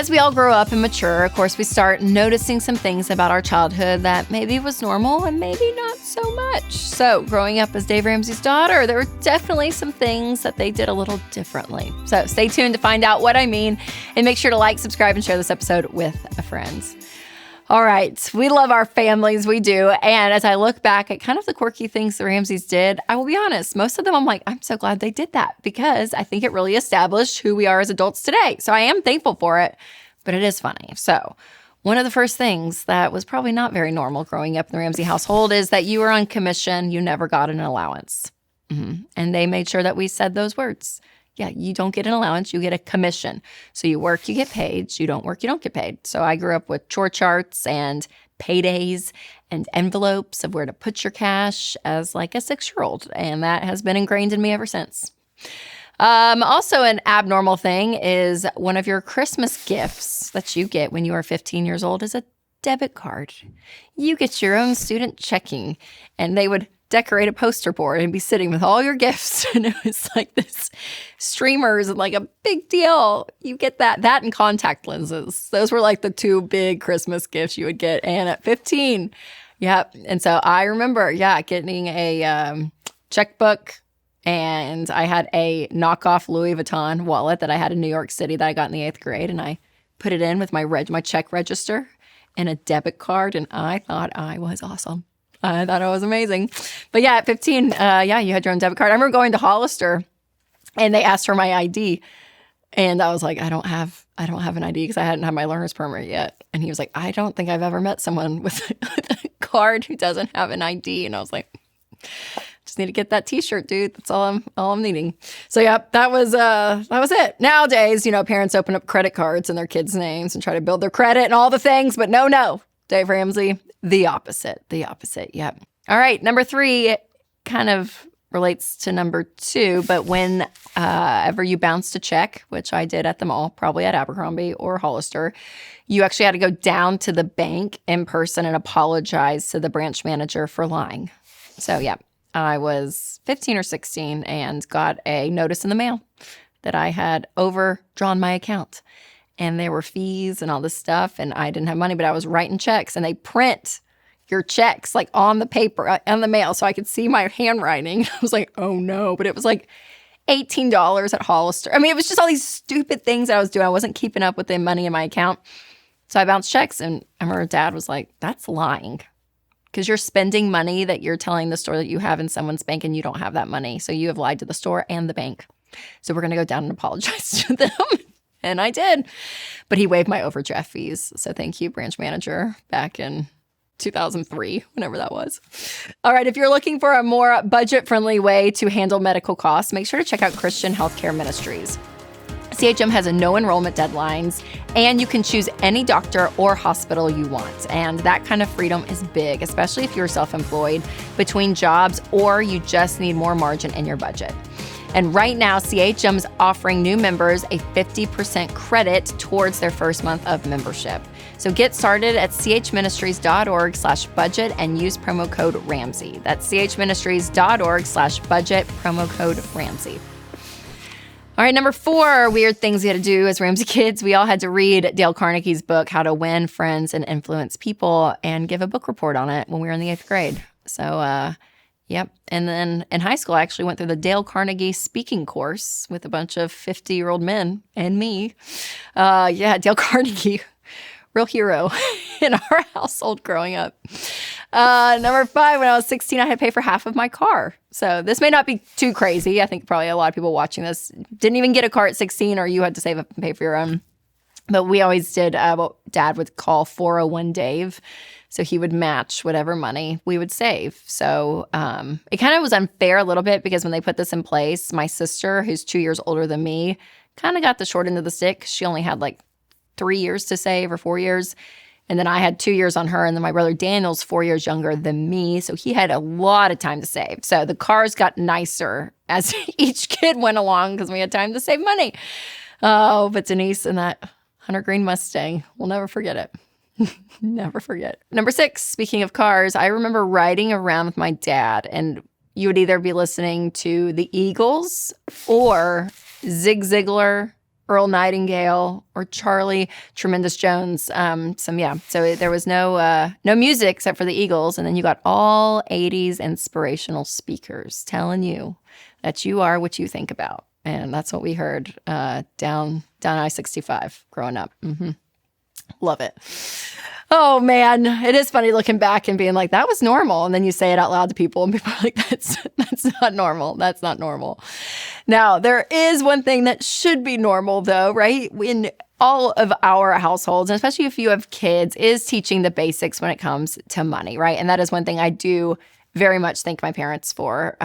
as we all grow up and mature, of course, we start noticing some things about our childhood that maybe was normal and maybe not so much. So growing up as Dave Ramsey's daughter, there were definitely some things that they did a little differently. So stay tuned to find out what I mean, and make sure to like, subscribe, and share this episode with a friend. All right, we love our families, we do. And as I look back at kind of the quirky things the Ramseys did, I will be honest, most of them I'm like, I'm so glad they did that, because I think it really established who we are as adults today. So I am thankful for it, but it is funny. So one of the first things that was probably not very normal growing up in the Ramsey household is that you were on commission, you never got an allowance. And they made sure that we said those words. Yeah, you don't get an allowance, you get a commission. So you work, you get paid. So you don't work, you don't get paid. So I grew up with chore charts and paydays and envelopes of where to put your cash as like a 6-year-old. And that has been ingrained in me ever since. Also, an abnormal thing is one of your Christmas gifts that you get when you are 15 years old is a debit card. You get your own student checking, and they would decorate a poster board and be sitting with all your gifts. And it was like this streamers and like a big deal. You get that and contact lenses. Those were like the two big Christmas gifts you would get. And at 15, yep. And so I remember, getting a checkbook, and I had a knockoff Louis Vuitton wallet that I had in New York City that I got in the 8th grade. And I put it in with my check register and a debit card. And I thought I was awesome. I thought it was amazing. But at 15, you had your own debit card. I remember going to Hollister, and they asked for my ID. And I was like, I don't have an ID because I hadn't had my learner's permit yet. And he was like, I don't think I've ever met someone with a card who doesn't have an ID. And I was like, just need to get that T-shirt, dude. That's all I'm needing. So that was it. Nowadays, parents open up credit cards in their kids' names and try to build their credit and all the things. But no, Dave Ramsey, the opposite. Yep. All right, number 3 kind of relates to number 2, but whenever you bounced a check, which I did at the mall, probably at Abercrombie or Hollister, you actually had to go down to the bank in person and apologize to the branch manager for lying. So I was 15 or 16 and got a notice in the mail that I had overdrawn my account. And there were fees and all this stuff, and I didn't have money, but I was writing checks, and they print your checks like on the paper, on the mail, so I could see my handwriting. I was like, oh no, but it was like $18 at Hollister. I mean, it was just all these stupid things that I was doing. I wasn't keeping up with the money in my account. So I bounced checks, and I remember Dad was like, that's lying, because you're spending money that you're telling the store that you have in someone's bank, and you don't have that money. So you have lied to the store and the bank. So we're going to go down and apologize to them. And I did. But he waived my overdraft fees. So thank you, branch manager, back in 2003, whenever that was. All right, if you're looking for a more budget-friendly way to handle medical costs, make sure to check out Christian Healthcare Ministries. CHM has a no enrollment deadlines, and you can choose any doctor or hospital you want. And that kind of freedom is big, especially if you're self-employed, between jobs, or you just need more margin in your budget. And right now, CHM is offering new members a 50% credit towards their first month of membership. So get started at chministries.org/budget and use promo code Ramsey. That's chministries.org/budget, promo code Ramsey. All right, number 4, weird things we had to do as Ramsey kids. We all had to read Dale Carnegie's book, How to Win Friends and Influence People, and give a book report on it when we were in the 8th grade. So, yep. And then in high school, I actually went through the Dale Carnegie speaking course with a bunch of 50-year-old men and me. Dale Carnegie, real hero in our household growing up. Number 5, when I was 16, I had to pay for half of my car. So this may not be too crazy. I think probably a lot of people watching this didn't even get a car at 16, or you had to save up and pay for your own. But we always did what Dad would call 401 Dave. So he would match whatever money we would save. So it kind of was unfair a little bit, because when they put this in place, my sister, who's 2 years older than me, kind of got the short end of the stick. She only had like 3 years to save, or 4 years. And then I had 2 years on her, and then my brother Daniel's 4 years younger than me, so he had a lot of time to save. So the cars got nicer as each kid went along, because we had time to save money. Oh, but Denise and that Hunter Green Mustang, we'll never forget it. Never forget. Number 6, speaking of cars, I remember riding around with my dad, and you would either be listening to the Eagles or Zig Ziglar Earl Nightingale or Charlie Tremendous Jones. So there was no music except for the Eagles. And then you got all 80s inspirational speakers telling you that you are what you think about. And that's what we heard down I-65 growing up. Love it. Oh, man. It is funny looking back and being like, that was normal. And then you say it out loud to people and people are like, that's not normal. That's not normal. Now, there is one thing that should be normal, though, right? In all of our households, and especially if you have kids, is teaching the basics when it comes to money, right? And that is one thing I do very much thank my parents for.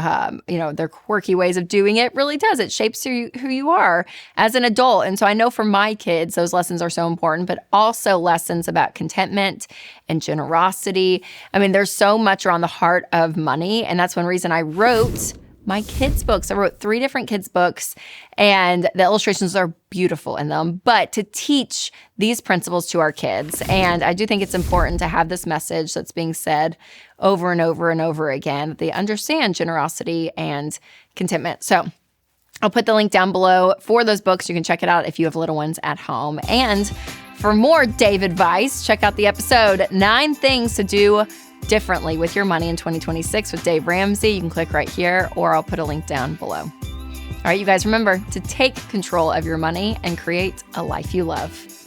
Their quirky ways of doing it really does. It shapes who you are as an adult. And so I know for my kids, those lessons are so important, but also lessons about contentment and generosity. I mean, there's so much around the heart of money. And that's one reason I wrote my kids' books. I wrote 3 different kids' books, and the illustrations are beautiful in them, but to teach these principles to our kids. And I do think it's important to have this message that's being said over and over and over again, that they understand generosity and contentment. So I'll put the link down below for those books. You can check it out if you have little ones at home. And for more Dave advice, check out the episode 9 Things to Do Differently with Your Money in 2026 with Dave Ramsey. You can click right here, or I'll put a link down below. All right, you guys, remember to take control of your money and create a life you love.